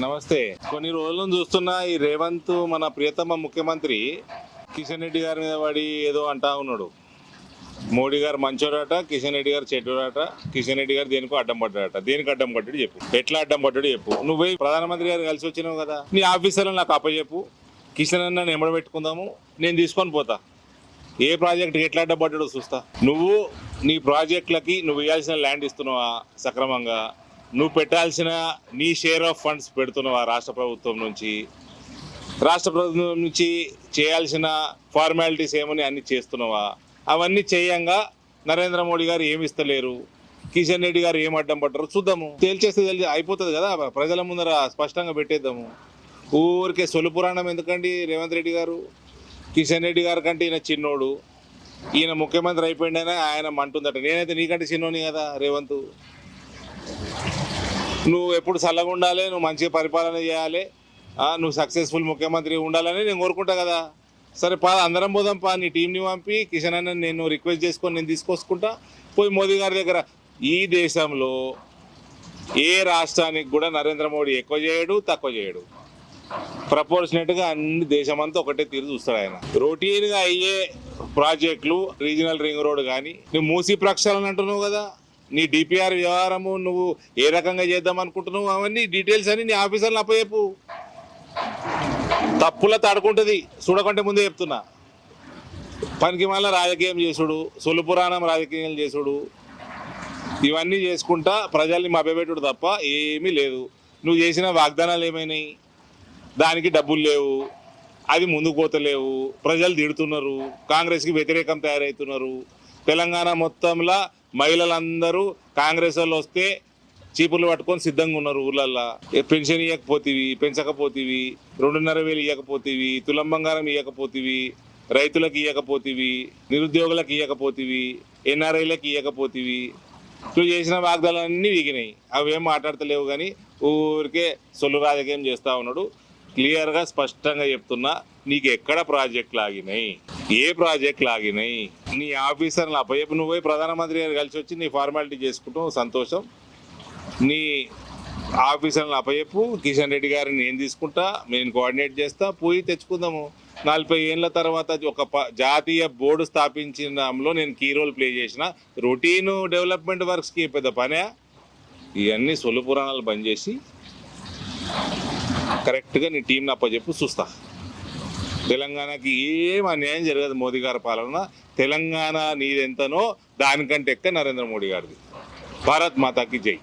నమస్తే. కొన్ని రోజుల నుంచి చూస్తున్నా ఈ రేవంత్ మన ప్రియతమ ముఖ్యమంత్రి కిషన్ రెడ్డి గారి మీద పడి ఏదో అంటా ఉన్నాడు. మోడీ గారు మంచోడట, కిషన్ రెడ్డి గారు చెడ్డోడట, కిషన్ రెడ్డి గారు దేనికో అడ్డం పడ్డాడట. దేనికి అడ్డం పడ్డాడు చెప్పు, ఎట్లా అడ్డం పడ్డాడు చెప్పు. నువ్వు పోయి ప్రధానమంత్రి గారు కలిసి వచ్చినావు కదా, నీ ఆఫీసర్లు నాకు అప్పచెప్పు, కిషన్ అన్న ఎంబడ పెట్టుకుందాము, నేను తీసుకొని పోతా. ఏ ప్రాజెక్ట్కి ఎట్లా అడ్డం పడ్డాడో చూస్తా. నువ్వు నీ ప్రాజెక్టులకి నువ్వు ఇవ్వాల్సిన ల్యాండ్ ఇస్తున్నావా సక్రమంగా, నువ్వు పెట్టాల్సిన నీ షేర్ ఆఫ్ ఫండ్స్ పెడుతున్నావా రాష్ట్ర ప్రభుత్వం నుంచి, రాష్ట్ర ప్రభుత్వం నుంచి చేయాల్సిన ఫార్మాలిటీస్ ఏమని అన్ని చేస్తున్నావా, అవన్నీ చేయంగా నరేంద్ర మోడీ గారు ఏమి ఇస్తలేరు, కిషన్ రెడ్డి గారు ఏం అడ్డం పడ్డారు చూద్దాము. తేల్చేస్తే అయిపోతుంది కదా, ప్రజల ముందర స్పష్టంగా పెట్టేద్దాము. ఊరికే సొలు పురాణం ఎందుకండి రేవంత్ రెడ్డి గారు. కిషన్ రెడ్డి గారి కంటే ఈయన చిన్నోడు, ఈయన ముఖ్యమంత్రి అయిపోయిందనే ఆయన అంటుందట. నేనైతే నీకంటే చిన్నోని కదా రేవంత్. నువ్వు ఎప్పుడు చల్లగా ఉండాలి, నువ్వు మంచిగా పరిపాలన చేయాలి, నువ్వు సక్సెస్ఫుల్ ముఖ్యమంత్రి ఉండాలని నేను కోరుకుంటా కదా. సరే అందరం పోదాం నీ టీంని పంపి కిషన్ అన్న నేను రిక్వెస్ట్ చేసుకొని నేను తీసుకొచ్చుకుంటా. పోయి మోదీ గారి దగ్గర ఈ దేశంలో ఏ రాష్ట్రానికి కూడా నరేంద్ర మోడీ ఎక్కువ చేయడు తక్కువ చేయడు, ప్రపోర్షనేట్గా అన్ని దేశమంతా ఒకటే తీరు చూస్తాడు ఆయన. రొటీన్గా అయ్యే ప్రాజెక్టులు, రీజనల్ రింగ్ రోడ్ కానీ, నువ్వు మూసీ ప్రక్షాళన అంటున్నావు కదా, నీ డిపిఆర్ వ్యవహారము నువ్వు ఏ రకంగా చేద్దాం అనుకుంటున్నావు, అవన్నీ డీటెయిల్స్ అని నీ ఆఫీసర్లు అప్పచెప్పు. తప్పుల తడుకుంటుంది చూడకంటే ముందే చెప్తున్నా. పనికి మళ్ళీ రాజకీయం చేసుడు, సొలు పురాణం రాజకీయం చేసుడు, ఇవన్నీ చేసుకుంటా ప్రజల్ని మభ్యపెట్టుడు తప్ప ఏమీ లేదు. నువ్వు చేసిన వాగ్దానాలు ఏమైనాయి, దానికి డబ్బులు లేవు, అది ముందుకు పోతలేవు, ప్రజలు తిడుతున్నారు, కాంగ్రెస్కి వ్యతిరేకం తయారవుతున్నారు. తెలంగాణ మొత్తంలో మహిళలందరూ కాంగ్రెస్ వాళ్ళు వస్తే చీపుర్లు పట్టుకొని సిద్ధంగా ఉన్నారు ఊళ్ళల్లో. పెన్షన్ ఇవ్వకపోతేవి, పెంచకపోతేవి, 2,500 ఇవ్వకపోతేవి, తులం బంగారం ఇవ్వకపోతేవి, రైతులకు ఇవ్వకపోతేవి, నిరుద్యోగులకు ఇవ్వకపోతేవి, ఎన్ఆర్ఐలకు ఇవ్వకపోతేవి. నువ్వు చేసిన వాగ్దానాలన్నీ వీగినాయి, అవేం మాట్లాడతలేవు. కానీ ఊరికే సొల్లు రాజకీయం చేస్తూ ఉన్నాడు. క్లియర్గా స్పష్టంగా చెప్తున్నా, నీకు ఎక్కడ ప్రాజెక్టులు ఆగినాయి, ఏ ప్రాజెక్టులు ఆగినాయి, నీ ఆఫీసర్లు అప్పచెప్పు. నువ్వు పోయి ప్రధానమంత్రి గారు కలిసి వచ్చి నీ ఫార్మాలిటీ చేసుకుంటావు, సంతోషం. నీ ఆఫీసర్లను అప్పచెప్పు, కిషన్ రెడ్డి గారిని నేను తీసుకుంటా, నేను కోఆర్డినేట్ చేస్తా, పోయి తెచ్చుకుందాము. 40 ఏళ్ళ తర్వాత ఒక జాతీయ బోర్డు స్థాపించడంలో నేను కీ రోల్ ప్లే చేసిన. రొటీన్ డెవలప్మెంట్ వర్క్స్కి పెద్ద పనే. ఇవన్నీ సొలు పురాణాలు బంద్ చేసి కరెక్ట్గా నీ టీంని అప్పచెప్పు, చూస్తా. తెలంగాణకి ఏం అన్యాయం జరగదు మోదీ గారి పాలన. తెలంగాణ నీదెంతనో దానికంటే ఎక్క నరేంద్ర మోడీ గారిది. భారత్ మాతాకి జై.